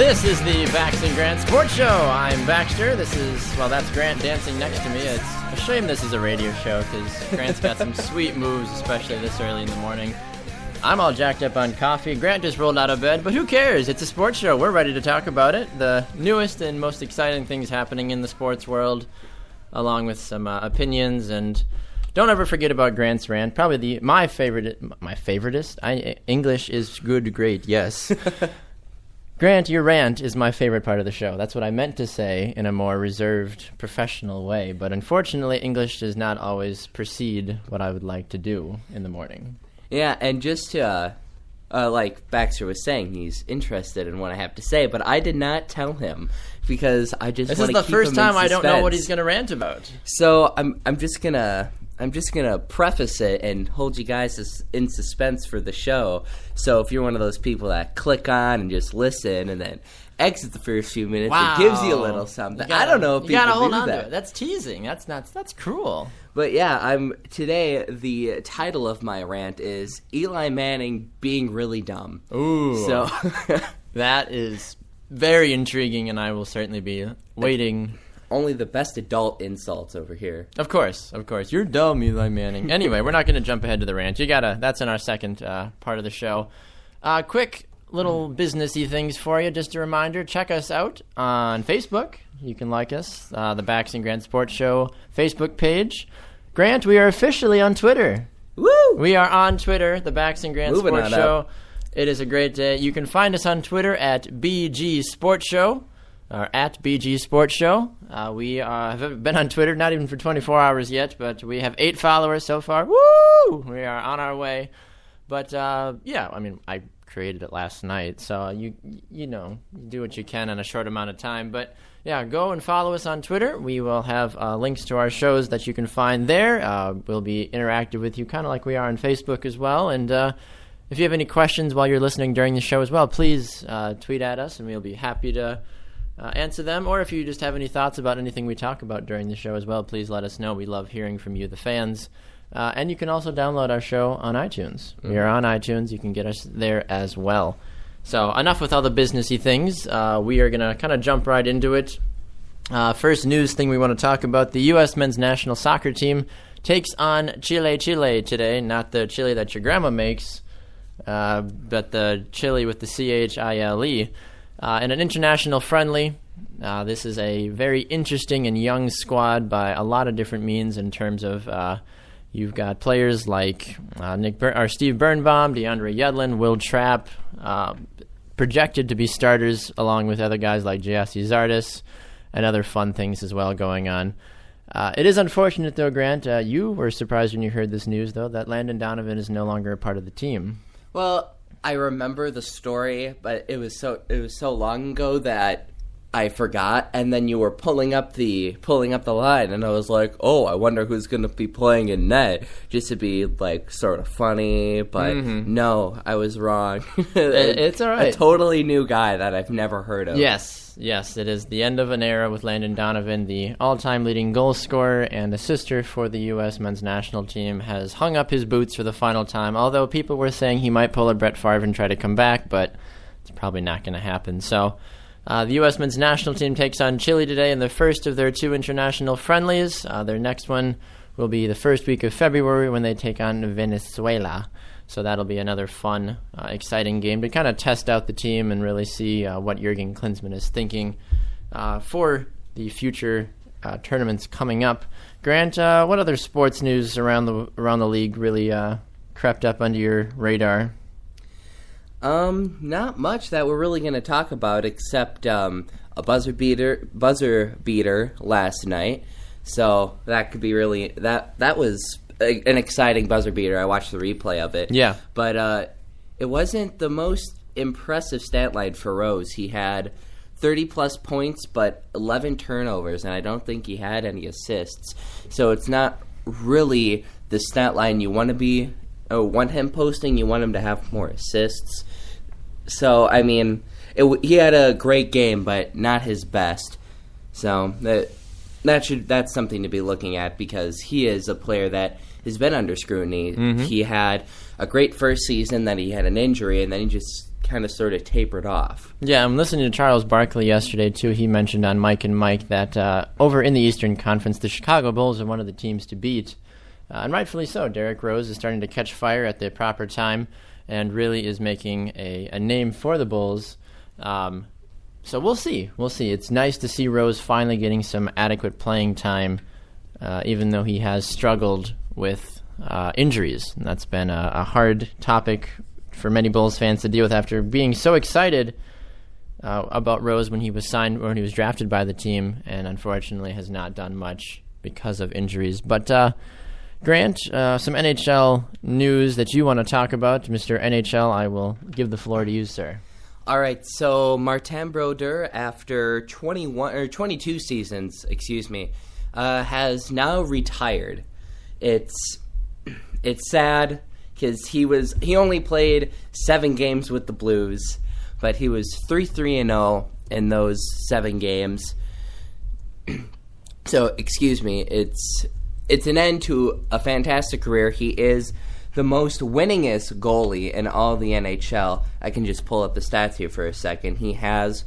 This is the Bax and Grant Sports Show. I'm Baxter. That's Grant dancing next to me. It's a shame this is a radio show because Grant's got some sweet moves, especially this early in the morning. I'm all jacked up on coffee. Grant just rolled out of bed, but who cares? It's a sports show. We're ready to talk about it. The newest and most exciting things happening in the sports world, along with some opinions. And don't ever forget about Grant's rant. Probably my favoriteest. English is good, great, yes. Grant, your rant is my favorite part of the show. That's what I meant to say in a more reserved, professional way. But unfortunately, English does not always precede what I would like to do in the morning. Yeah, and just to, like Baxter was saying, he's interested in what I have to say, but I did not tell him because I just want to keep him in suspense. This is the first time I don't know what he's going to rant about. So I'm just gonna preface it and hold you guys in suspense for the show. So if you're one of those people that click on and just listen and then exit the first few minutes, It gives you a little something. I don't know if people hold do on that. To it. That's teasing. That's cruel. But yeah, today the title of my rant is Eli Manning being really dumb. Ooh. So that is very intriguing, and I will certainly be waiting. Only the best adult insults over here. Of course. You're dumb, Eli Manning. Anyway, we're not going to jump ahead to the rant. That's in our second part of the show. Quick little businessy things for you. Just a reminder, check us out on Facebook. You can like us, the Bax and Grant Sports Show Facebook page. Grant, we are officially on Twitter. Woo! We are on Twitter, the Bax and Grant Sports Show. It is a great day. You can find us on Twitter at BG Sports Show. Or at BG Sports Show. We have been on Twitter, not even for 24 hours yet, but we have 8 followers so far. Woo! We are on our way. But, I created it last night, so you do what you can in a short amount of time. But, yeah, go and follow us on Twitter. We will have links to our shows that you can find there. We'll be interactive with you, kind of like we are on Facebook as well. And if you have any questions while you're listening during the show as well, please tweet at us, and we'll be happy to answer them, or if you just have any thoughts about anything we talk about during the show as well, please let us know. We love hearing from you, the fans. And you can also download our show on iTunes. We are on iTunes. You can get us there as well. So enough with all the businessy things. We are going to kind of jump right into it. First news thing we want to talk about, the U.S. men's national soccer team takes on Chile today. Not the chili that your grandma makes, but the chili with the C-H-I-L-E. In an international friendly, this is a very interesting and young squad by a lot of different means in terms of you've got players like Steve Birnbaum, DeAndre Yedlin, Will Trapp, projected to be starters along with other guys like Gyasi Zardes and other fun things as well going on. It is unfortunate, though, Grant. You were surprised when you heard this news, though, that Landon Donovan is no longer a part of the team. Well, I remember the story, but it was so long ago that I forgot. And then you were pulling up the line, and I was like, "Oh, I wonder who's going to be playing in net," just to be like sort of funny. But no, I was wrong. It's all right. A totally new guy that I've never heard of. Yes, it is the end of an era with Landon Donovan, the all-time leading goal scorer and assister for the U.S. men's national team, has hung up his boots for the final time, although people were saying he might pull a Brett Favre and try to come back, but it's probably not going to happen. So the U.S. men's national team takes on Chile today in the first of their 2 international friendlies. Their next one will be the first week of February when they take on Venezuela. So that'll be another fun, exciting game to kind of test out the team and really see what Jurgen Klinsmann is thinking for the future tournaments coming up. Grant, what other sports news around the league really crept up under your radar? Not much that we're really going to talk about except a buzzer beater last night. So that could be really that was an exciting buzzer beater. I watched the replay of it. Yeah. But it wasn't the most impressive stat line for Rose. He had 30-plus points, but 11 turnovers, and I don't think he had any assists. So it's not really the stat line you want him posting. You want him to have more assists. So, I mean, he had a great game, but not his best. So that's something to be looking at because he is a player that has been under scrutiny. Mm-hmm. He had a great first season, then he had an injury, and then he just kind of sort of tapered off. Yeah, I'm listening to Charles Barkley yesterday, too. He mentioned on Mike and Mike that over in the Eastern Conference, the Chicago Bulls are one of the teams to beat. And rightfully so. Derrick Rose is starting to catch fire at the proper time and really is making a name for the Bulls. So we'll see. We'll see. It's nice to see Rose finally getting some adequate playing time, even though he has struggled with injuries. And that's been a hard topic for many Bulls fans to deal with after being so excited about Rose when he was signed, or when he was drafted by the team, and unfortunately has not done much because of injuries. But Grant, some NHL news that you want to talk about. Mr. NHL, I will give the floor to you, sir. All right, so Martin Brodeur, after 22 seasons, has now retired. It's sad because he only played 7 games with the Blues, but he was 3-3-0 in those 7 games. So, it's an end to a fantastic career. He is the most winningest goalie in all the NHL. I can just pull up the stats here for a second. He has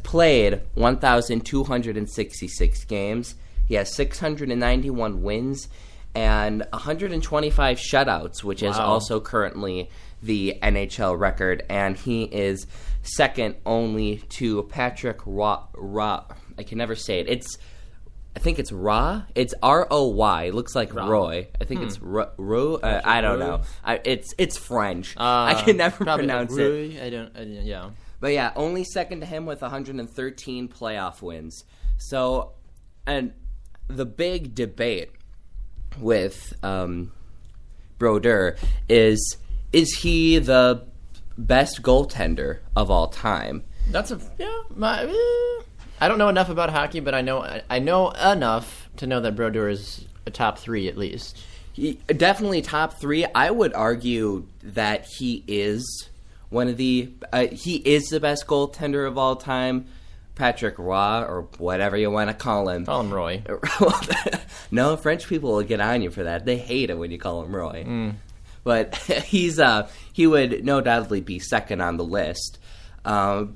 played 1,266 games. He has 691 wins and 125 shutouts, which is also currently the NHL record. And he is second only to Patrick Roy. I can never say it. I think it's Ra. It's R-O-Y. It looks like Roy. I think it's Ro. I don't know. It's French. I can never pronounce it. I don't. Yeah. But yeah, only second to him with 113 playoff wins. So, and the big debate with Brodeur is he the best goaltender of all time? I don't know enough about hockey, but I know enough to know that Brodeur is a top 3 at least. Definitely top 3. I would argue that he is one of the he is the best goaltender of all time. Patrick Roy, or whatever you want to call him. Call him Roy. No, French people will get on you for that. They hate it when you call him Roy. But he would no doubtly be second on the list,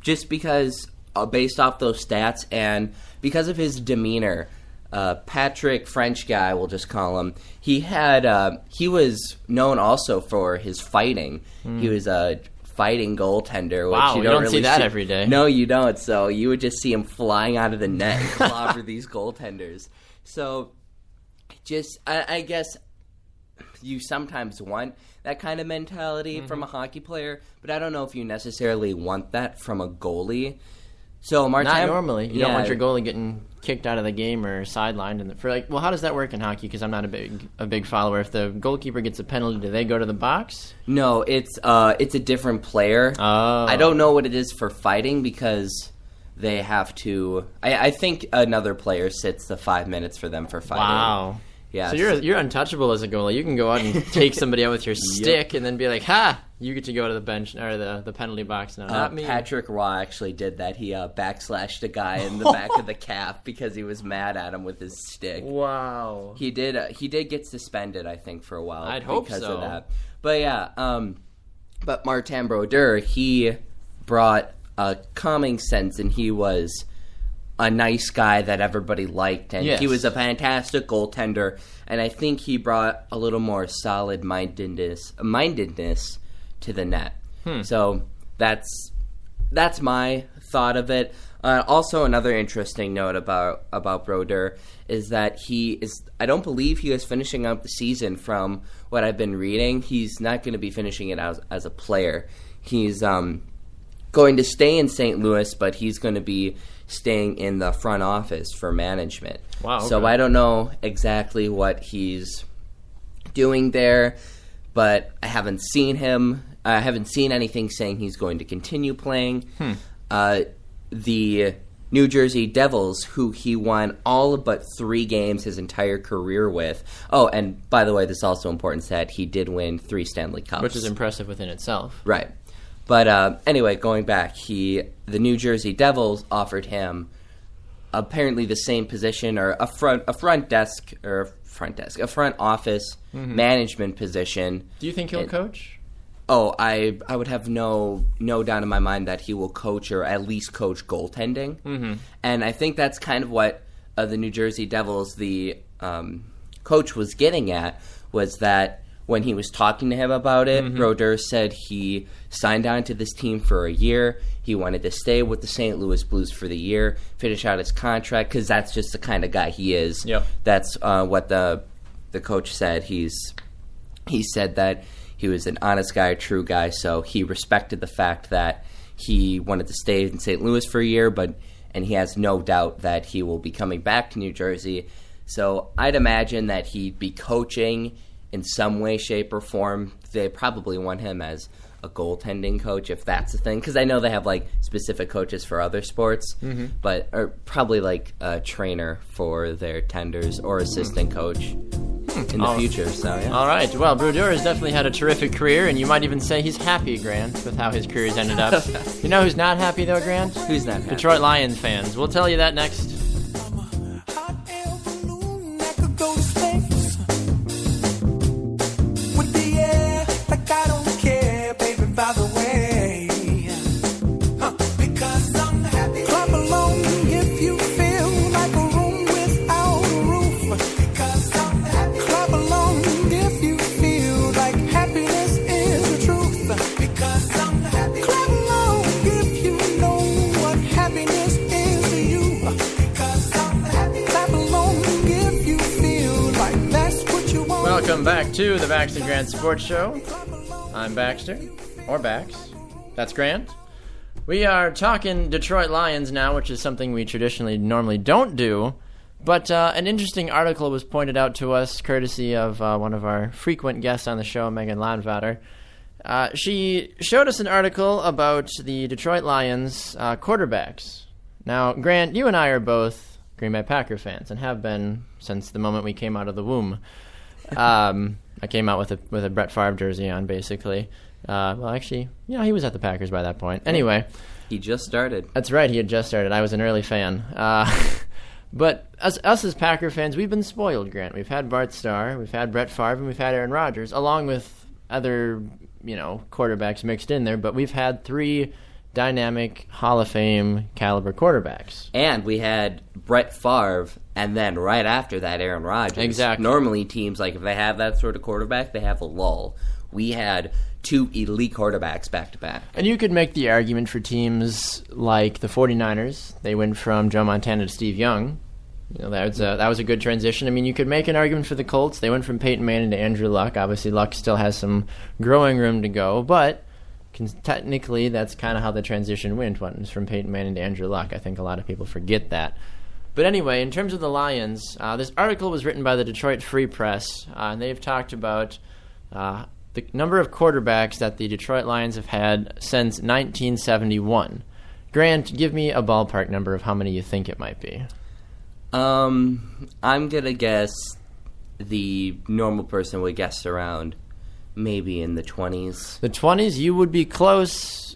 just because. Based off those stats and because of his demeanor, Patrick, French guy, we'll just call him, he was known also for his fighting. He was a fighting goaltender. Wow, which you don't see that every day. No, you don't. So you would just see him flying out of the net and clobber these goaltenders. So I guess you sometimes want that kind of mentality from a hockey player, but I don't know if you necessarily want that from a goalie. So Martin, not normally. You don't want your goalie getting kicked out of the game or sidelined. How does that work in hockey? Because I'm not a big follower. If the goalkeeper gets a penalty, do they go to the box? No, it's a different player. Oh. I don't know what it is for fighting because they have to. I think another player sits the 5 minutes for them for fighting. Wow. Yeah. So you're untouchable as a goalie. You can go out and take somebody out with your stick and then be like, "Ha! You get to go to the bench or the penalty box now." Not me. Patrick Roy actually did that. He backslashed a guy in the back of the calf because he was mad at him with his stick. Wow. He did get suspended, I think, for a while. I'd hope because so. of that. But yeah, but Martin Brodeur, he brought a calming sense, and he was a nice guy that everybody liked, and he was a fantastic goaltender, and I think he brought a little more solid mindedness to the net. So that's my thought of it. Also, another interesting note about Brodeur is that I don't believe he is finishing up the season. From what I've been reading, he's not going to be finishing it as a player. He's going to stay in St. Louis, but he's going to be staying in the front office for management. Wow. Okay. So I don't know exactly what he's doing there, but I haven't seen him. I haven't seen anything saying he's going to continue playing. The New Jersey Devils, who he won all but 3 games his entire career with. Oh, and by the way, this is also important that he did win 3 Stanley Cups. Which is impressive within itself. Right. But anyway, going back, the New Jersey Devils offered him apparently the same position, or a front office management position. Do you think he'll coach? Oh, I would have no doubt in my mind that he will coach or at least coach goaltending. Mm-hmm. And I think that's kind of what the New Jersey Devils, the coach, was getting at, was that when he was talking to him about it, Brodeur said he signed on to this team for a year. He wanted to stay with the St. Louis Blues for the year, finish out his contract, because that's just the kind of guy he is. Yep. That's what the coach said. He said that he was an honest guy, a true guy, so he respected the fact that he wanted to stay in St. Louis for a year, and he has no doubt that he will be coming back to New Jersey. So I'd imagine that he'd be coaching in some way, shape, or form. They probably want him as a goaltending coach, if that's a thing, because I know they have like specific coaches for other sports, but or probably like a trainer for their tenders or assistant coach in the future. So yeah. All right. Well, Brodeur has definitely had a terrific career, and you might even say he's happy, Grant, with how his career's ended up. You know who's not happy though, Grant? Who's not happy? Detroit Lions fans. We'll tell you that next. Welcome back to the Baxter Grant Sports Show. I'm Baxter, or Bax. That's Grant. We are talking Detroit Lions now, which is something we traditionally normally don't do. But an interesting article was pointed out to us, courtesy of one of our frequent guests on the show, Megan Landvater. She showed us an article about the Detroit Lions quarterbacks. Now, Grant, you and I are both Green Bay Packer fans and have been since the moment we came out of the womb. I came out with a Brett Favre jersey on, basically. Well, actually, he was at the Packers by that point. Anyway. He just started. That's right, he had just started. I was an early fan. But us as Packer fans, we've been spoiled, Grant. We've had Bart Starr, we've had Brett Favre, and we've had Aaron Rodgers, along with other, quarterbacks mixed in there. But we've had three dynamic Hall of Fame caliber quarterbacks. And we had Brett Favre, and then right after that, Aaron Rodgers. Exactly. Normally, teams, if they have that sort of quarterback, they have a lull. We had two elite quarterbacks back-to-back. And you could make the argument for teams like the 49ers. They went from Joe Montana to Steve Young. That was a good transition. I mean, you could make an argument for the Colts. They went from Peyton Manning to Andrew Luck. Obviously, Luck still has some growing room to go, but technically, that's kind of how the transition went from Peyton Manning to Andrew Luck. I think a lot of people forget that. But anyway, in terms of the Lions, this article was written by the Detroit Free Press, and they've talked about the number of quarterbacks that the Detroit Lions have had since 1971. Grant, give me a ballpark number of how many you think it might be. I'm going to guess the normal person would guess around maybe in the 20s. The 20s? You would be close,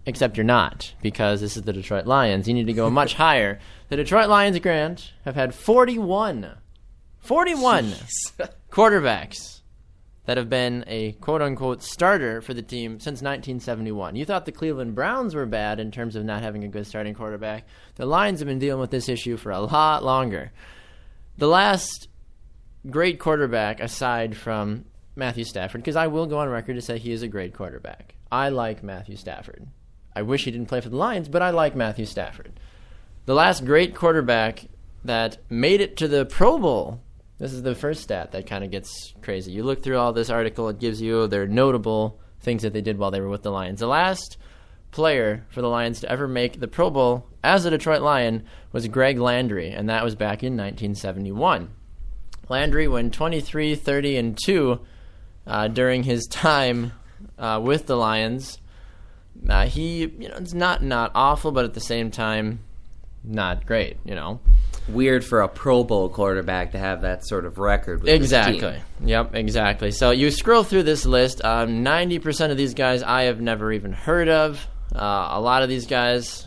except you're not, because this is the Detroit Lions. You need to go much higher. The Detroit Lions, Grant, have had 41 quarterbacks that have been a quote-unquote starter for the team since 1971. You thought the Cleveland Browns were bad in terms of not having a good starting quarterback. The Lions have been dealing with this issue for a lot longer. The last great quarterback, aside from Matthew Stafford, because I will go on record to say he is a great quarterback. I like Matthew Stafford. I wish he didn't play for the Lions, but I like Matthew Stafford. The last great quarterback that made it to the Pro Bowl, this is the first stat that kind of gets crazy. You look through all this article, it gives you their notable things that they did while they were with the Lions. The last player for the Lions to ever make the Pro Bowl as a Detroit Lion was Greg Landry, and that was back in 1971. Landry went 23, 30, and 2 during his time with the Lions. It's not awful, but at the same time, not great, Weird for a Pro Bowl quarterback to have that sort of record with exactly. his team. Yep, exactly. So you scroll through this list, 90% of these guys I have never even heard of. A lot of these guys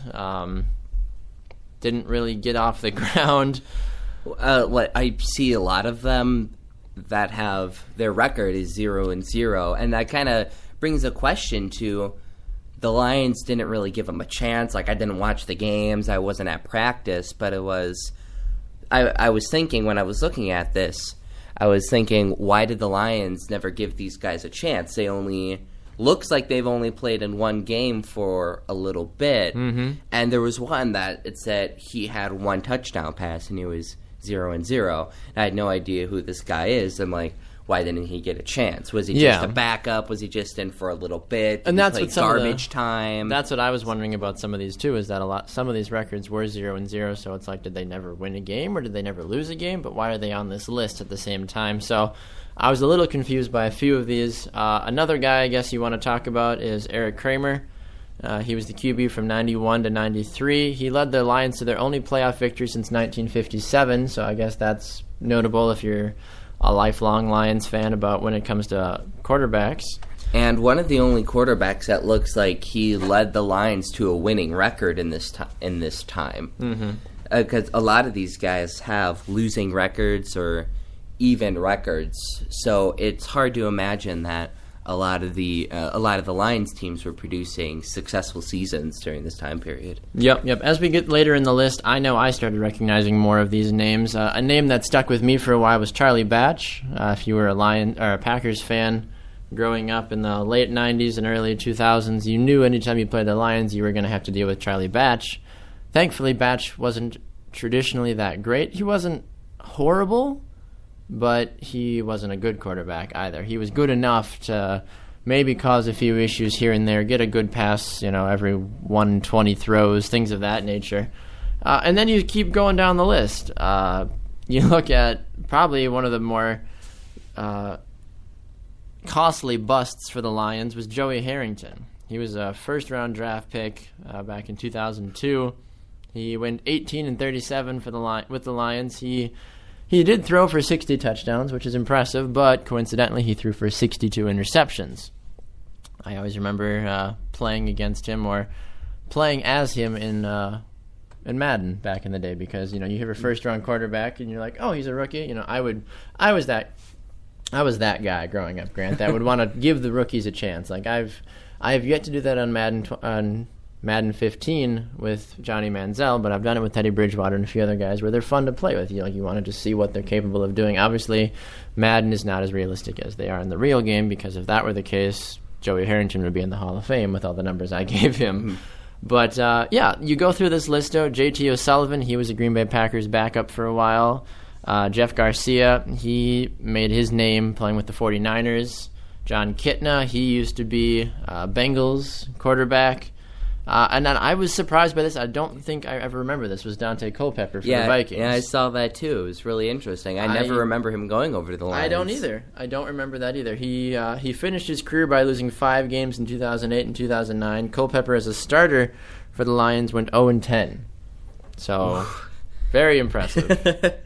didn't really get off the ground. I see a lot of them that have their record is 0-0, and that kind of brings a question to the Lions didn't really give him a chance. Like, I didn't watch the games. I wasn't at practice, but it was I was thinking when I was looking at this, I was thinking, why did the Lions never give these guys a chance? They only looks like they've only played in one game for a little bit. Mm-hmm. And there was one that it said he had one touchdown pass and he was 0-0. I had no idea who this guy is. I'm like, why didn't he get a chance? Was he just a backup? Was he just in for a little bit? And that's what garbage time. That's what I was wondering about some of these too. Is that some of these records were 0-0? So it's like, did they never win a game or did they never lose a game? But why are they on this list at the same time? So I was a little confused by a few of these. Another guy I guess you want to talk about is Eric Kramer. He was the QB from 91 to 93. He led the Lions to their only playoff victory since 1957. So I guess that's notable if you're a lifelong Lions fan about when it comes to quarterbacks. And one of the only quarterbacks that looks like he led the Lions to a winning record in this time. Mm-hmm. Because a lot of these guys have losing records or even records, so it's hard to imagine that a lot of the Lions teams were producing successful seasons during this time period. Yep. As we get later in the list, I know I started recognizing more of these names. A name that stuck with me for a while was Charlie Batch. If you were a Packers fan growing up in the late 90s and early 2000s, you knew anytime you played the Lions, you were going to have to deal with Charlie Batch. Thankfully, Batch wasn't traditionally that great. He wasn't horrible, but he wasn't a good quarterback either. He was good enough to maybe cause a few issues here and there, get a good pass, every 120 throws, things of that nature. And then you keep going down the list. You look at probably one of the more costly busts for the Lions was Joey Harrington. He was a first-round draft pick back in 2002. He went 18-37 with the Lions. He did throw for 60 touchdowns, which is impressive, but coincidentally he threw for 62 interceptions. I always remember playing against him or playing as him in Madden back in the day because, you have a first-round quarterback and you're like, oh, he's a rookie. I was that guy growing up, Grant, that would want to give the rookies a chance. Like I have yet to do that on Madden 15 with Johnny Manziel, but I've done it with Teddy Bridgewater and a few other guys where they're fun to play with. You want to just see what they're capable of doing. Obviously, Madden is not as realistic as they are in the real game because if that were the case, Joey Harrington would be in the Hall of Fame with all the numbers I gave him. Mm-hmm. But, you go through this list, though. J.T. O'Sullivan, he was a Green Bay Packers backup for a while. Jeff Garcia, he made his name playing with the 49ers. John Kitna, he used to be Bengals quarterback. And then I was surprised by this. I don't think I ever remember this. Was Dante Culpepper for the Vikings. Yeah, I saw that too. It was really interesting. I never remember him going over to the Lions. I don't either. I don't remember that either. He finished his career by losing 5 games in 2008 and 2009. Culpepper, as a starter for the Lions, went 0-10. So, very impressive.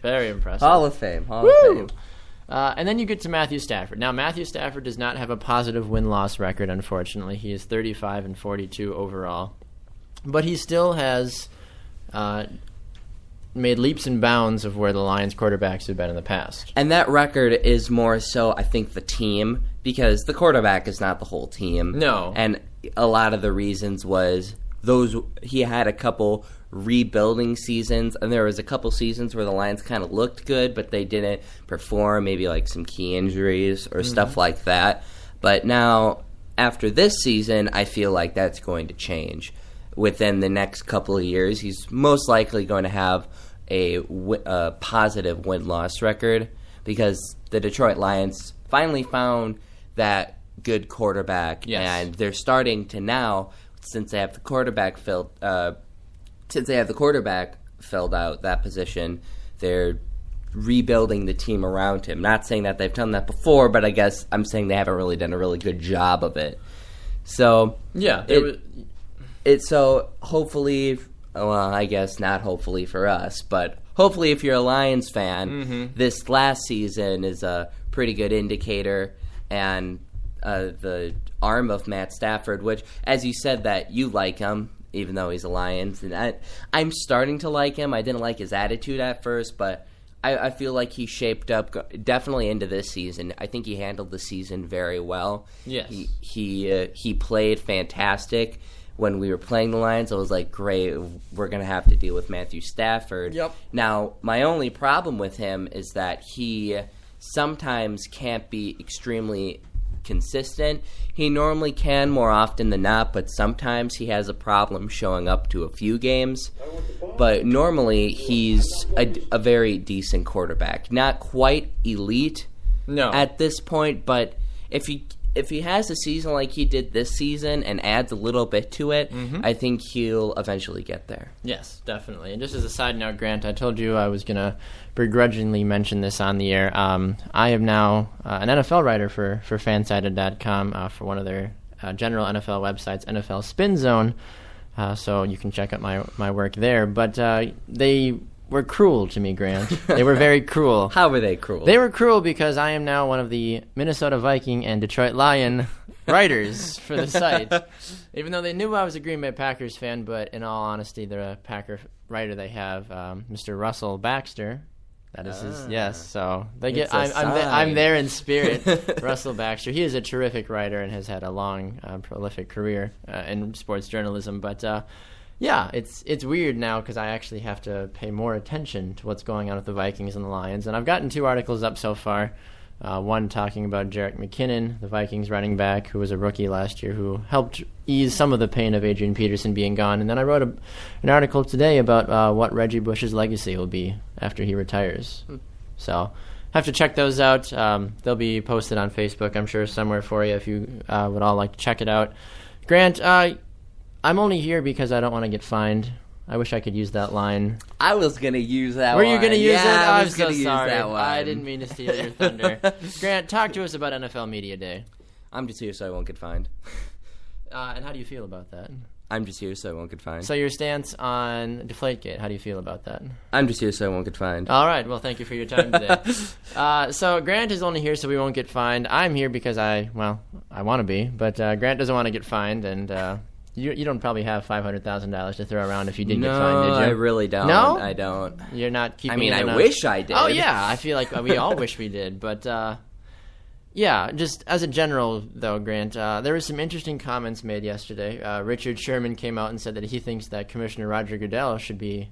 Very impressive. Hall of Fame. Hall of Fame. And then you get to Matthew Stafford. Now, Matthew Stafford does not have a positive win-loss record, unfortunately. He is 35-42 overall. But he still has made leaps and bounds of where the Lions quarterbacks have been in the past. And that record is more so, I think, the team, because the quarterback is not the whole team. No. And a lot of the reasons was he had a couple rebuilding seasons, and there was a couple seasons where the Lions kind of looked good, but they didn't perform, maybe like some key injuries or stuff like that. But now, after this season, I feel like that's going to change. Within the next couple of years, he's most likely going to have a positive win-loss record because the Detroit Lions finally found that good quarterback, and they're starting to now, since they have the quarterback filled out that position, they're rebuilding the team around him. Not saying that they've done that before, but I guess I'm saying they haven't really done a really good job of it. So so hopefully, well, I guess not hopefully for us, but hopefully if you're a Lions fan, this last season is a pretty good indicator, and the arm of Matt Stafford, which, as you said, that you like him, even though he's a Lions, and I'm starting to like him. I didn't like his attitude at first, but I feel like he shaped up definitely into this season. I think he handled the season very well. Yes. He played fantastic. When we were playing the Lions, I was like, great, we're going to have to deal with Matthew Stafford. Yep. Now, my only problem with him is that he sometimes can't be extremely consistent. He normally can more often than not, but sometimes he has a problem showing up to a few games. But normally he's a very decent quarterback. Not quite elite at this point, but if he has a season like he did this season and adds a little bit to it, I think he'll eventually get there. Yes, definitely. And just as a side note, Grant, I told you I was going to begrudgingly mention this on the air. I am now an NFL writer for Fansided.com for one of their general NFL websites, NFL Spin Zone. So you can check out my work there. But they were cruel to me, Grant. They were very cruel. How were they cruel? They were cruel because I am now one of the Minnesota Viking and Detroit Lion writers for the site. Even though they knew I was a Green Bay Packers fan, but in all honesty, the Packer writer they have, Mr. Russell Baxter. That is his, yes. So they get. I'm there in spirit. Russell Baxter. He is a terrific writer and has had a long, prolific career in sports journalism. But yeah, it's weird now because I actually have to pay more attention to what's going on with the Vikings and the Lions. And I've gotten 2 articles up so far. One talking about Jerick McKinnon, the Vikings running back, who was a rookie last year, who helped ease some of the pain of Adrian Peterson being gone. And then I wrote an article today about what Reggie Bush's legacy will be after he retires. So have to check those out. They'll be posted on Facebook, I'm sure, somewhere for you if you would all like to check it out. Grant, I'm only here because I don't want to get fined. I wish I could use that line. I was going to use that Were you going to use it? I was so sorry. I didn't mean to steal your thunder. Grant, talk to us about NFL Media Day. I'm just here so I won't get fined. And how do you feel about that? I'm just here so I won't get fined. So your stance on Deflategate, how do you feel about that? I'm just here so I won't get fined. All right. Well, thank you for your time today. So Grant is only here so we won't get fined. I'm here because I want to be, but Grant doesn't want to get fined, and you don't probably have $500,000 to throw around if you did get fined, did you? No, I really don't. No? I don't. You're not keeping. I mean, I enough. wish I did. Oh yeah, I feel like we all wish we did, but yeah. Just as a general, though, Grant, there were some interesting comments made yesterday. Richard Sherman came out and said that he thinks that Commissioner Roger Goodell should be,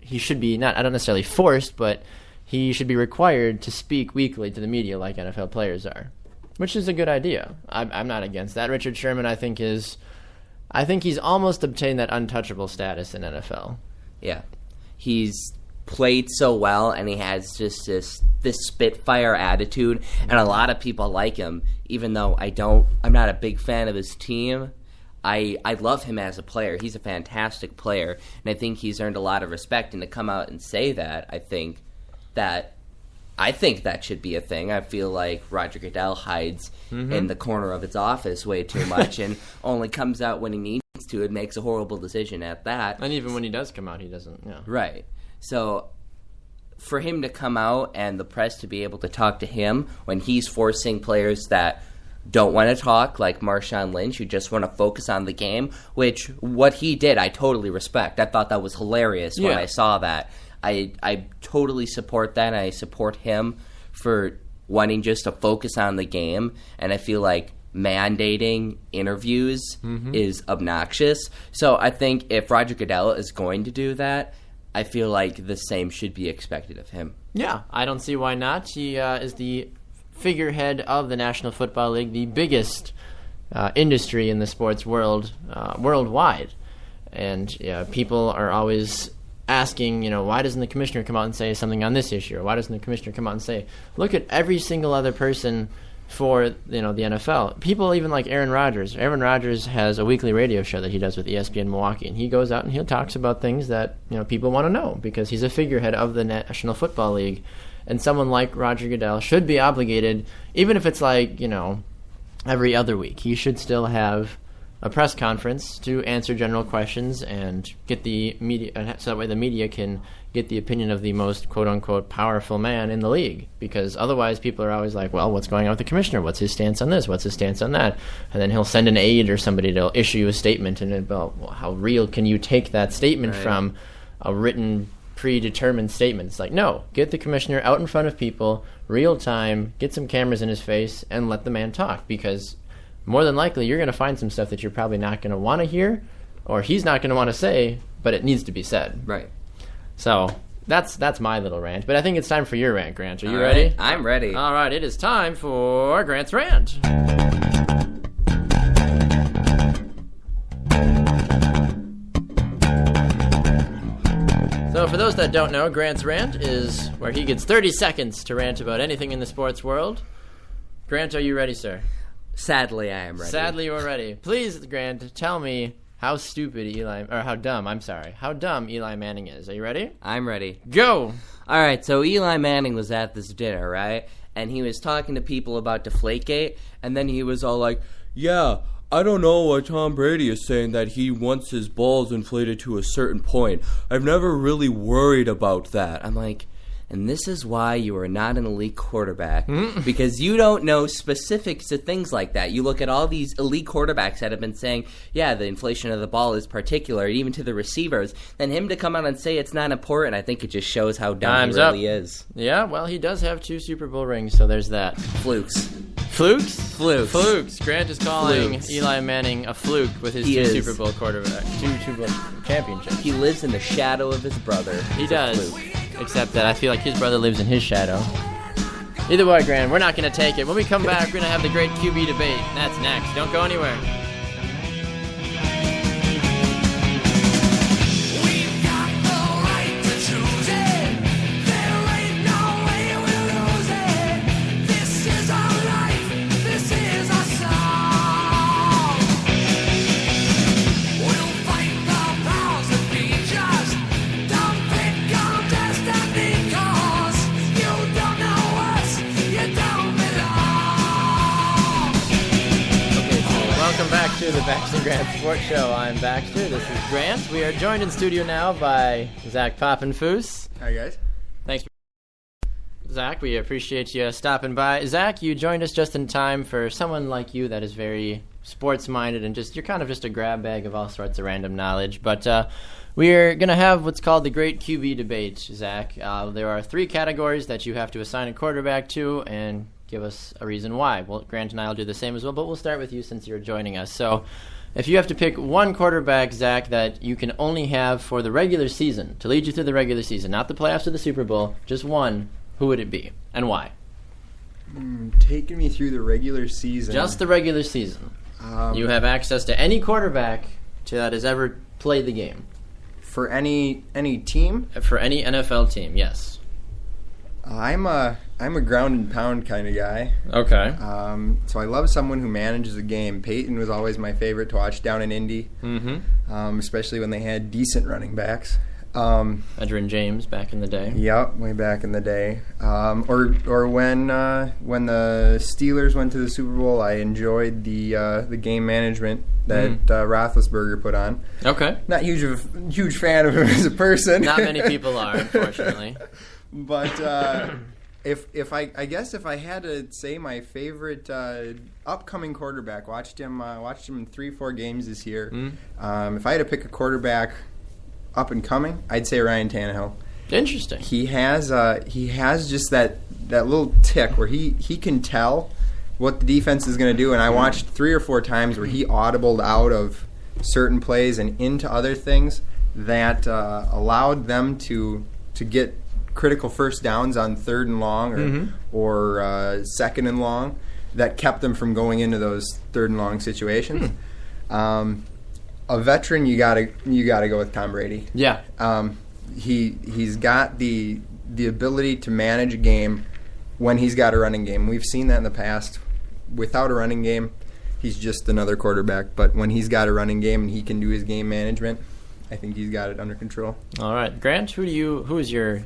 he should be not, I don't necessarily forced, but he should be required to speak weekly to the media like NFL players are. Which is a good idea. I'm not against that. Richard Sherman, I think he's almost obtained that untouchable status in NFL. Yeah, he's played so well, and he has just this spitfire attitude, and a lot of people like him. Even though I'm not a big fan of his team. I love him as a player. He's a fantastic player, and I think he's earned a lot of respect. And to come out and say that, I think that should be a thing. I feel like Roger Goodell hides in the corner of his office way too much and only comes out when he needs to and makes a horrible decision at that. And even when he does come out, he doesn't. Yeah. Right. So for him to come out and the press to be able to talk to him when he's forcing players that don't want to talk, like Marshawn Lynch, who just want to focus on the game, which what he did, I totally respect. I thought that was hilarious when I saw that. I totally support that, and I support him for wanting just to focus on the game, and I feel like mandating interviews is obnoxious. So I think if Roger Goodell is going to do that, I feel like the same should be expected of him. Yeah, I don't see why not. He is the figurehead of the National Football League, the biggest industry in the sports world worldwide. And people are always asking, why doesn't the commissioner come out and say something on this issue? Or why doesn't the commissioner come out and say, look at every single other person for the NFL. People even like Aaron Rodgers. Aaron Rodgers has a weekly radio show that he does with ESPN Milwaukee, and he goes out and he talks about things that people want to know because he's a figurehead of the National Football League. And someone like Roger Goodell should be obligated, even if it's like, every other week. He should still have a press conference to answer general questions and get the media, so that way the media can get the opinion of the most quote-unquote powerful man in the league. Because otherwise people are always like, well, what's going on with the commissioner? What's his stance on this? What's his stance on that? And then he'll send an aide or somebody to issue a statement, and well, how real can you take that statement from a written predetermined statements. Like, no, get the commissioner out in front of people, real time, get some cameras in his face, and let the man talk. Because more than likely, you're going to find some stuff that you're probably not going to want to hear, or he's not going to want to say, but it needs to be said. Right. So that's my little rant. But I think it's time for your rant, Grant. Are you ready? I'm ready. All right, it is time for Grant's rant. So for those that don't know, Grant's rant is where he gets 30 seconds to rant about anything in the sports world. Grant, are you ready, sir? Sadly, I am ready. Sadly, you're ready. Please, Grant, tell me how dumb Eli Manning is. Are you ready? I'm ready. Go! All right, so Eli Manning was at this dinner, right? And he was talking to people about Deflategate, and then he was all like, yeah, I don't know why Tom Brady is saying that he wants his balls inflated to a certain point. I've never really worried about that. I'm like, and this is why you are not an elite quarterback, because you don't know specifics to things like that. You look at all these elite quarterbacks that have been saying, yeah, the inflation of the ball is particular, even to the receivers. Then him to come out and say it's not important, I think it just shows how dumb he really is. Yeah, well, he does have 2 Super Bowl rings, so there's that. Flukes. Flukes? Flukes. Grant is calling Eli Manning a fluke with his 2 Super Bowl quarterback, 2 Super Bowl championships. He lives in the shadow of his brother. He does. Except that I feel like his brother lives in his shadow. Either way, Grant, we're not going to take it. When we come back, we're going to have the great QB debate. That's next. Don't go anywhere. To the Baxter and Grant Sports Show. I'm Baxter. This is Grant. We are joined in studio now by Zach Poppenfuss. Hi, guys. Thanks, Zach. We appreciate you stopping by. Zach, you joined us just in time for someone like you that is very sports-minded and you're kind of just a grab bag of all sorts of random knowledge. But we're going to have what's called the Great QB Debate, Zach. There are 3 categories that you have to assign a quarterback to, and give us a reason why. Well, Grant and I will do the same as well, but we'll start with you since you're joining us. So if you have to pick one quarterback, Zach, that you can only have for the regular season, to lead you through the regular season, not the playoffs or the Super Bowl, just one, who would it be and why? Taking me through the regular season. Just the regular season. You have access to any quarterback that has ever played the game. For any team? For any NFL team, yes. I'm a ground and pound kind of guy. Okay. So I love someone who manages a game. Peyton was always my favorite to watch down in Indy, especially when they had decent running backs. Edgerrin James back in the day. Yep, way back in the day. Or when the Steelers went to the Super Bowl, I enjoyed the game management that Roethlisberger put on. Okay. Not huge fan of him as a person. Not many people are, unfortunately. But if I had to say my favorite upcoming quarterback, watched him in 3-4 games this year. If I had to pick a quarterback up and coming, I'd say Ryan Tannehill. Interesting. He has just that little tick where he can tell what the defense is going to do, and I watched 3 or 4 times where he audibled out of certain plays and into other things that allowed them to get critical first downs on 3rd and long or 2nd and long that kept them from going into those 3rd and long situations. A veteran, you gotta go with Tom Brady. Yeah. He's got the ability to manage a game when he's got a running game. We've seen that in the past. Without a running game, he's just another quarterback. But when he's got a running game and he can do his game management, I think he's got it under control. All right, Grant, who is your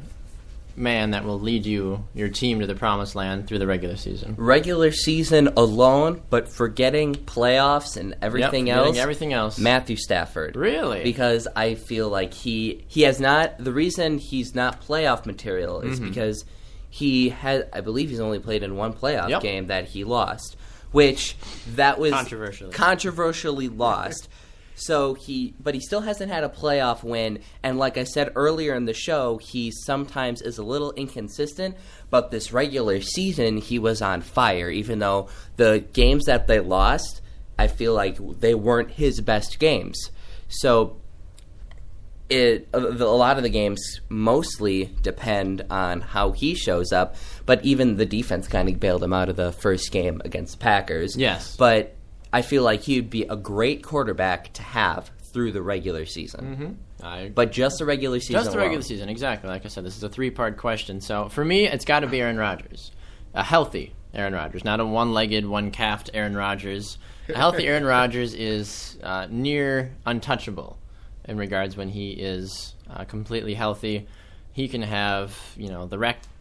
man that will lead your team to the promised land through the regular season? Regular season alone, but forgetting playoffs and everything else. Matthew Stafford. Really? Because I feel like he has not. The reason he's not playoff material is because I believe he's only played in 1 playoff game that he lost, which that was controversially lost. But he still hasn't had a playoff win, and like I said earlier in the show, he sometimes is a little inconsistent, but this regular season, he was on fire, even though the games that they lost, I feel like they weren't his best games. So a lot of the games mostly depend on how he shows up, but even the defense kind of bailed him out of the first game against the Packers. Yes. But I feel like he would be a great quarterback to have through the regular season. But just the regular season Just the regular season, exactly. Like I said, this is a three-part question. So for me, it's got to be Aaron Rodgers. A healthy Aaron Rodgers, not a one-legged, one-calfed Aaron Rodgers. A healthy Aaron Rodgers is near untouchable in regards when he is completely healthy. He can have,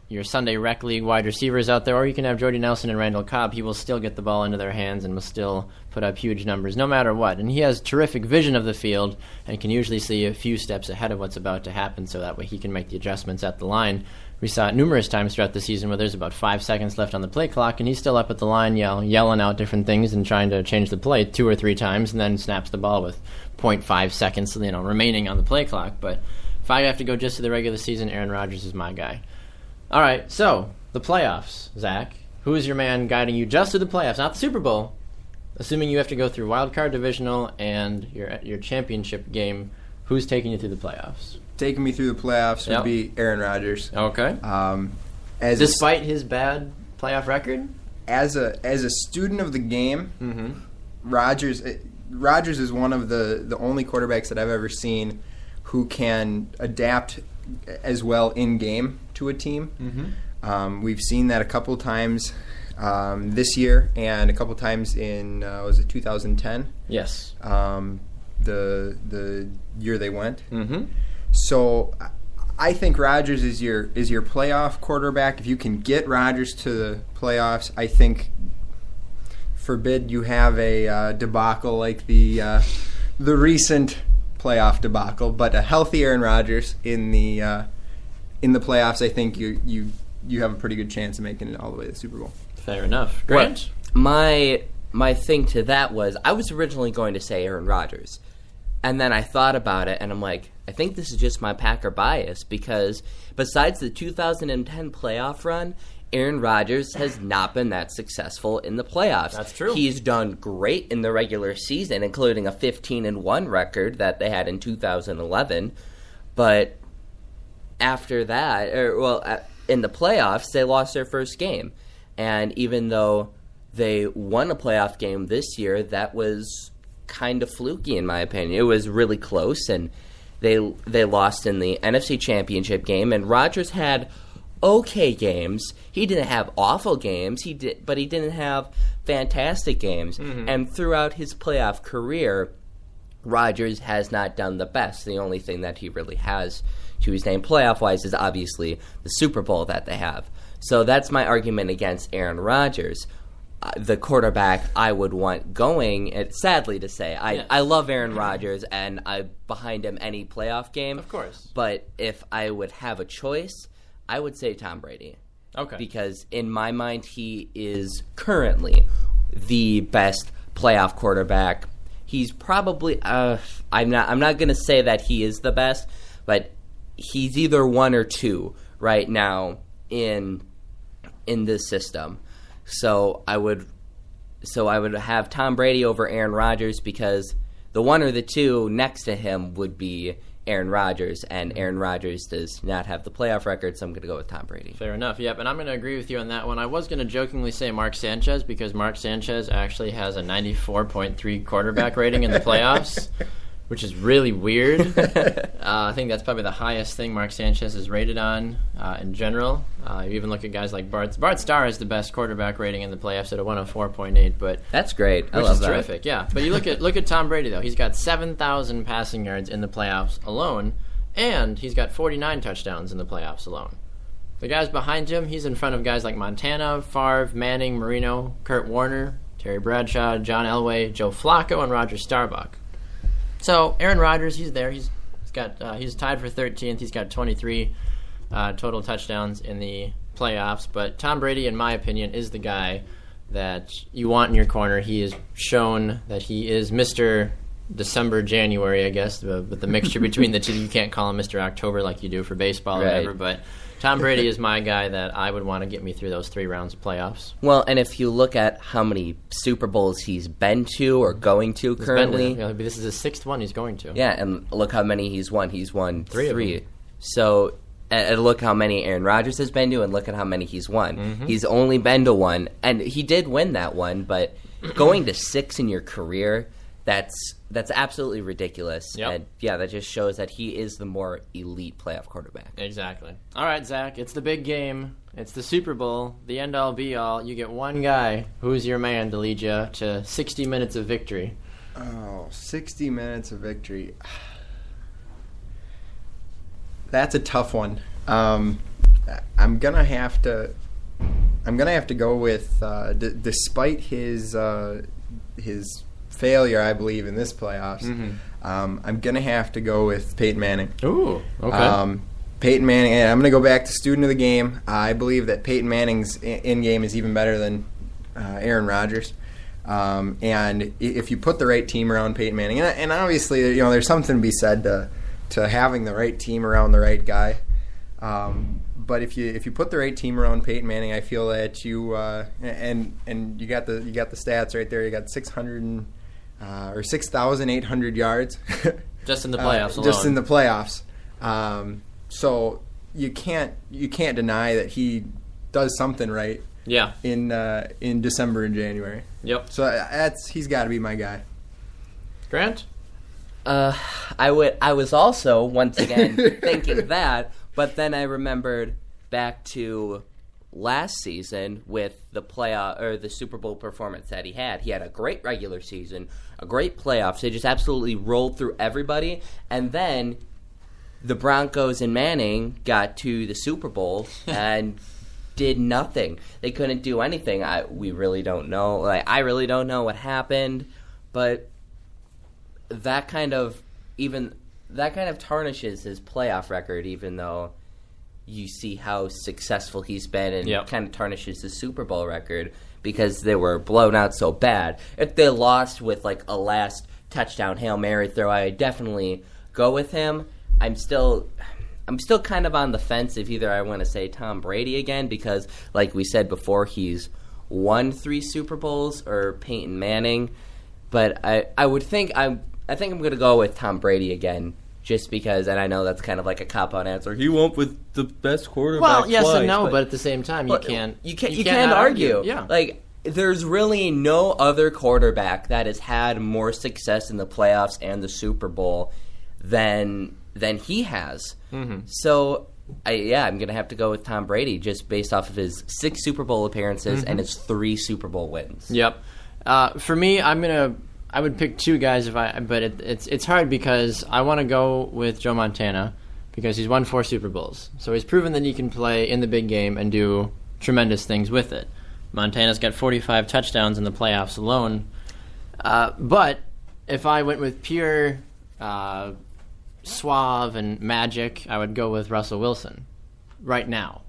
your Sunday Rec League wide receivers out there, or you can have Jordy Nelson and Randall Cobb. He will still get the ball into their hands and will still put up huge numbers no matter what. And he has terrific vision of the field and can usually see a few steps ahead of what's about to happen, so that way he can make the adjustments at the line. We saw it numerous times throughout the season where there's about 5 seconds left on the play clock, and he's still up at the line yelling out different things and trying to change the play 2 or 3 times, and then snaps the ball with 0.5 seconds remaining on the play clock. But if I have to go just to the regular season, Aaron Rodgers is my guy. All right, so the playoffs, Zach. Who is your man guiding you just to the playoffs, not the Super Bowl? Assuming you have to go through wild card, divisional, and your championship game, who's taking you through the playoffs? Taking me through the playoffs would be Aaron Rodgers. Okay. Despite his bad playoff record? As a student of the game, Rodgers is one of the only quarterbacks that I've ever seen who can adapt as well in game to a team. We've seen that a couple times this year and a couple times in was it 2010? Yes. The year they went. So I think Rodgers is your playoff quarterback. If you can get Rodgers to the playoffs, I think, forbid you have a debacle like the recent playoff debacle, but a healthy Aaron Rodgers in the playoffs, I think you have a pretty good chance of making it all the way to the Super Bowl. Fair enough. Grant? My thing to that was, I was originally going to say Aaron Rodgers, and then I thought about it, and I'm like, I think this is just my Packer bias, because besides the 2010 playoff run, Aaron Rodgers has not been that successful in the playoffs. That's true. He's done great in the regular season, including a 15-1 record that they had in 2011. But after that, in the playoffs, they lost their first game. And even though they won a playoff game this year, that was kind of fluky in my opinion. It was really close, and they lost in the NFC Championship game. And Rodgers had okay games. He didn't have awful games. But he didn't have fantastic games. And throughout his playoff career, Rodgers has not done the best. The only thing that he really has to his name playoff-wise is obviously the Super Bowl that they have. So that's my argument against Aaron Rodgers. The quarterback I would want going, sadly to say, I love Aaron Rodgers, and I'm behind him any playoff game. Of course. But if I would have a choice, I would say Tom Brady. Okay. Because in my mind, he is currently the best playoff quarterback. He's probably I'm not going to say that he is the best, but he's either 1 or 2 right now in this system. So I would have Tom Brady over Aaron Rodgers, because the 1 or the 2 next to him would be Aaron Rodgers, and Aaron Rodgers does not have the playoff record, so I'm going to go with Tom Brady. Fair enough, yep, and I'm going to agree with you on that one. I was going to jokingly say Mark Sanchez, because Mark Sanchez actually has a 94.3 quarterback rating in the playoffs, which is really weird. I think that's probably the highest thing Mark Sanchez is rated on in general. You even look at guys like Bart Starr has the best quarterback rating in the playoffs at a 104.8, but that's great. I love that. Terrific, yeah. But you look at Tom Brady though. He's got 7,000 passing yards in the playoffs alone, and he's got 49 touchdowns in the playoffs alone. The guys behind him, he's in front of guys like Montana, Favre, Manning, Marino, Kurt Warner, Terry Bradshaw, John Elway, Joe Flacco, and Roger Staubach. So Aaron Rodgers, he's there. He's tied for 13th. He's got 23 total touchdowns in the playoffs. But Tom Brady, in my opinion, is the guy that you want in your corner. He has shown that he is Mr. December, January, I guess, with the mixture between the two. You can't call him Mr. October like you do for baseball or whatever, but Tom Brady is my guy that I would want to get me through those 3 rounds of playoffs. Well, and if you look at how many Super Bowls he's been to or going to currently. This is his 6th one he's going to. Yeah, and look how many he's won. He's won 3. So, and look how many Aaron Rodgers has been to, and look at how many he's won. Mm-hmm. He's only been to 1, and he did win that one, but going to 6 in your career, that's absolutely ridiculous. Yep. And yeah, that just shows that he is the more elite playoff quarterback. Exactly. All right, Zach, it's the big game. It's the Super Bowl, the end-all, be-all. You get one guy who's your man to lead you to 60 minutes of victory. Oh, 60 minutes of victory. That's a tough one. I'm gonna have to go with despite his failure, I believe, in this playoffs. Mm-hmm. I'm gonna have to go with Peyton Manning. Ooh, okay. Peyton Manning. And I'm gonna go back to student of the game. I believe that Peyton Manning's in game is even better than Aaron Rodgers. And if you put the right team around Peyton Manning, and obviously, there's something to be said to having the right team around the right guy. But if you put the right team around Peyton Manning, I feel that you and you got the stats right there. You got 6,800 yards just in the playoffs alone. Just in the playoffs. So you can't deny that he does something right. Yeah. In December and January. Yep. So he's got to be my guy. Grant? I was also once again thinking that, but then I remembered back to last season with the Super Bowl performance that he had. He had a great regular season, a great playoffs. They just absolutely rolled through everybody, and then the Broncos and Manning got to the Super Bowl and did nothing. They couldn't do anything. We really don't know. I really don't know what happened, but that kind of tarnishes his playoff record, even though you see how successful he's been, and kind of tarnishes his Super Bowl record because they were blown out so bad. If they lost with like a last touchdown Hail Mary throw, I would definitely go with him. I'm still kind of on the fence if either I want to say Tom Brady again, because like we said before, he's won 3 Super Bowls, or Peyton Manning. But I think I'm going to go with Tom Brady again, just because, and I know that's kind of like a cop-out answer. He went with the best quarterback. Well, yes and no, but at the same time, you can't argue. Yeah. Like, there's really no other quarterback that has had more success in the playoffs and the Super Bowl than he has. Mm-hmm. So, I'm going to have to go with Tom Brady, just based off of his 6 Super Bowl appearances and his 3 Super Bowl wins. Yep. For me, I would pick 2 guys but it's hard because I want to go with Joe Montana because he's won 4 Super Bowls. So he's proven that he can play in the big game and do tremendous things with it. Montana's got 45 touchdowns in the playoffs alone. But if I went with pure suave and magic, I would go with Russell Wilson right now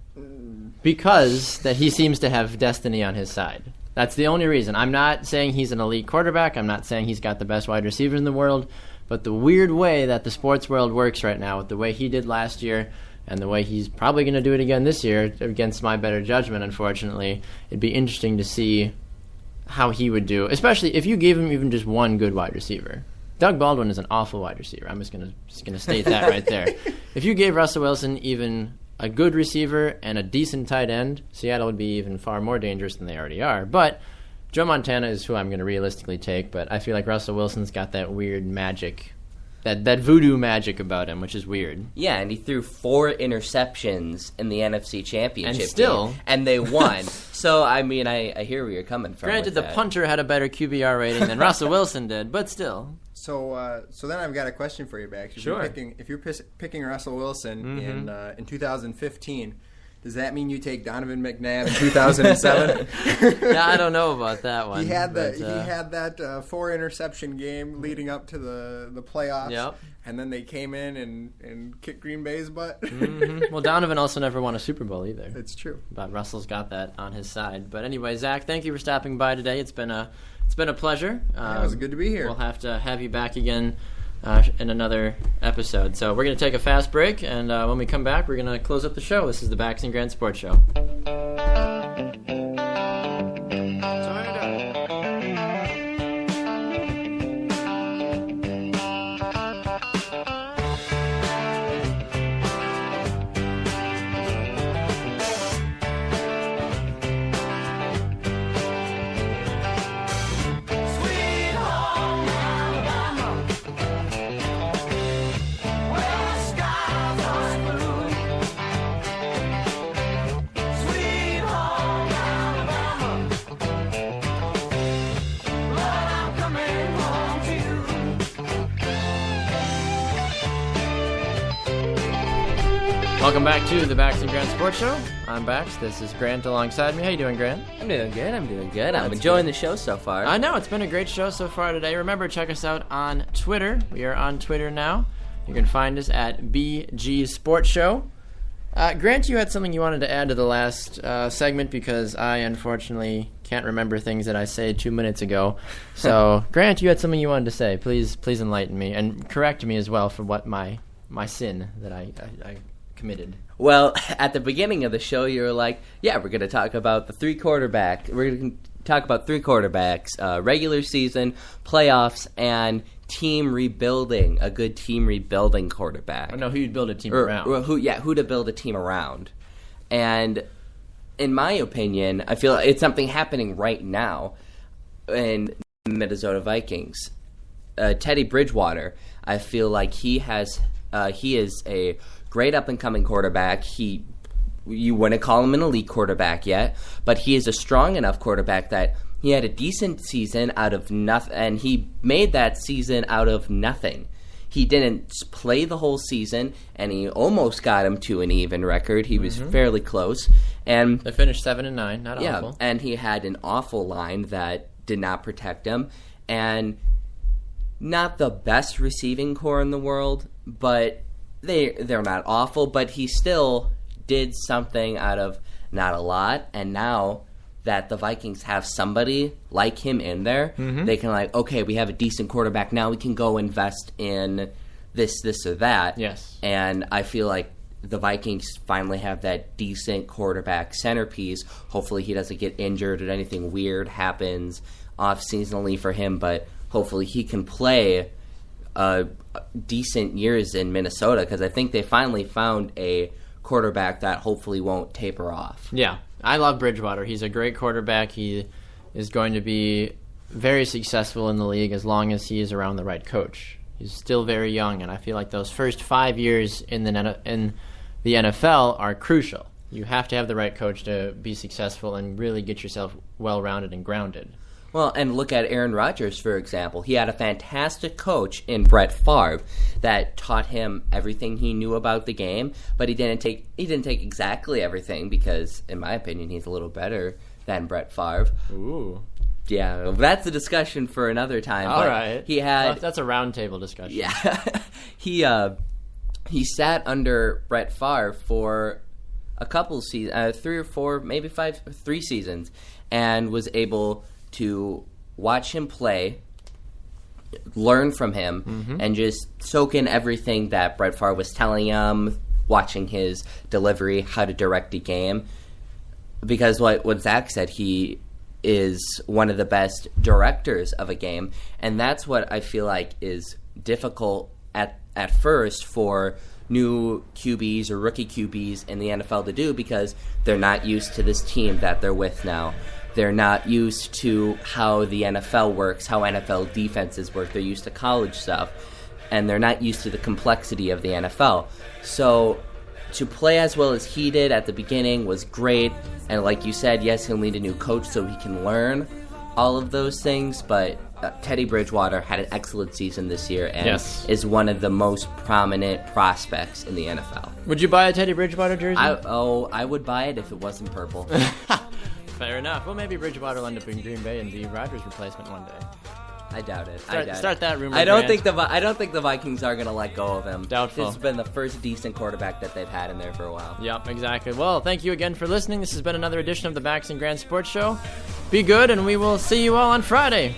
because that he seems to have destiny on his side. That's the only reason. I'm not saying he's an elite quarterback. I'm not saying he's got the best wide receivers in the world. But the weird way that the sports world works right now, with the way he did last year and the way he's probably going to do it again this year, against my better judgment, unfortunately, it'd be interesting to see how he would do, especially if you gave him even just one good wide receiver. Doug Baldwin is an awful wide receiver. I'm just gonna state that right there. If you gave Russell Wilson even a good receiver and a decent tight end, Seattle would be even far more dangerous than they already are. But Joe Montana is who I'm going to realistically take, but I feel like Russell Wilson's got that weird magic, that voodoo magic about him, which is weird. Yeah, and he threw 4 interceptions in the NFC Championship game, and they won. So, I mean, I hear where you're coming from. Granted, the punter had a better QBR rating than Russell Wilson did, but still. So then I've got a question for you, Bax. Sure. If you're picking Russell Wilson in 2015, does that mean you take Donovan McNabb in 2007? Yeah, I don't know about that one. He had that 4 interception game leading up to the playoffs. Yep. And then they came in and kicked Green Bay's butt. Well, Donovan also never won a Super Bowl either. It's true. But Russell's got that on his side. But anyway, Zach, thank you for stopping by today. It's been a It's been a pleasure. It was good to be here. We'll have to have you back again in another episode. So we're going to take a fast break, and when we come back, we're going to close up the show. This is the Bax and Grant Sports Show. Welcome back to the Bax and Grant Sports Show. I'm Bax. This is Grant alongside me. How you doing, Grant? I'm doing good. I'm enjoying the show so far. I know. It's been a great show so far today. Remember, check us out on Twitter. We are on Twitter now. You can find us at BG Sports Show. Grant, you had something you wanted to add to the last segment because I, unfortunately, can't remember things that I said 2 minutes ago. So, Grant, you had something you wanted to say. Please enlighten me and correct me as well for what my sin that I committed. Well, at the beginning of the show, you were like, yeah, we're going to talk about we're going to talk about three quarterbacks, regular season, playoffs, and team rebuilding, a good team rebuilding quarterback. I know who you'd build a team around. Who to build a team around. And in my opinion, I feel it's something happening right now in the Minnesota Vikings. Teddy Bridgewater, I feel like he is a great up-and-coming quarterback. You wouldn't call him an elite quarterback yet, but he is a strong enough quarterback that he had a decent season out of nothing, and he made that season out of nothing. He didn't play the whole season, and he almost got him to an even record. He was fairly close. And they finished 7-9, not awful. And he had an awful line that did not protect him, and not the best receiving core in the world, but they're not awful, but he still did something out of not a lot, and now that the Vikings have somebody like him in there, they can okay, we have a decent quarterback, now we can go invest in this or that. Yes. And I feel like the Vikings finally have that decent quarterback centerpiece. Hopefully he doesn't get injured or anything weird happens off-seasonally for him, but hopefully he can play decent years in Minnesota, because I think they finally found a quarterback that hopefully won't taper off. Yeah, I love Bridgewater. He's a great quarterback. He is going to be very successful in the league as long as he is around the right coach. He's still very young, and I feel like those first 5 years in the NFL are crucial. You have to have the right coach to be successful and really get yourself well-rounded and grounded. Well, and look at Aaron Rodgers, for example. He had a fantastic coach in Brett Favre that taught him everything he knew about the game, but he didn't take exactly everything because, in my opinion, he's a little better than Brett Favre. Ooh. Yeah, that's a discussion for another time. All right. That's a roundtable discussion. Yeah. He sat under Brett Favre for a couple seasons, 3 or 4, maybe 5, 3 seasons, and was able to watch him play, learn from him, and just soak in everything that Brett Favre was telling him, watching his delivery, how to direct a game. Because what Zach said, he is one of the best directors of a game, and that's what I feel like is difficult at first for new QBs or rookie QBs in the NFL to do, because they're not used to this team that they're with now. They're not used to how the NFL works, how NFL defenses work. They're used to college stuff, and they're not used to the complexity of the NFL. So to play as well as he did at the beginning was great, and like you said, yes, he'll need a new coach so he can learn all of those things, but Teddy Bridgewater had an excellent season this year and is one of the most prominent prospects in the NFL. Would you buy a Teddy Bridgewater jersey? I would buy it if it wasn't purple. Fair enough. Well, maybe Bridgewater will end up in Green Bay and be Rodgers' replacement one day. I doubt it. Start that rumor. I don't think the Vikings are going to let go of him. Doubtful. This has been the first decent quarterback that they've had in there for a while. Yep, exactly. Well, thank you again for listening. This has been another edition of the Bax and Grant Sports Show. be good, and we will see you all on Friday.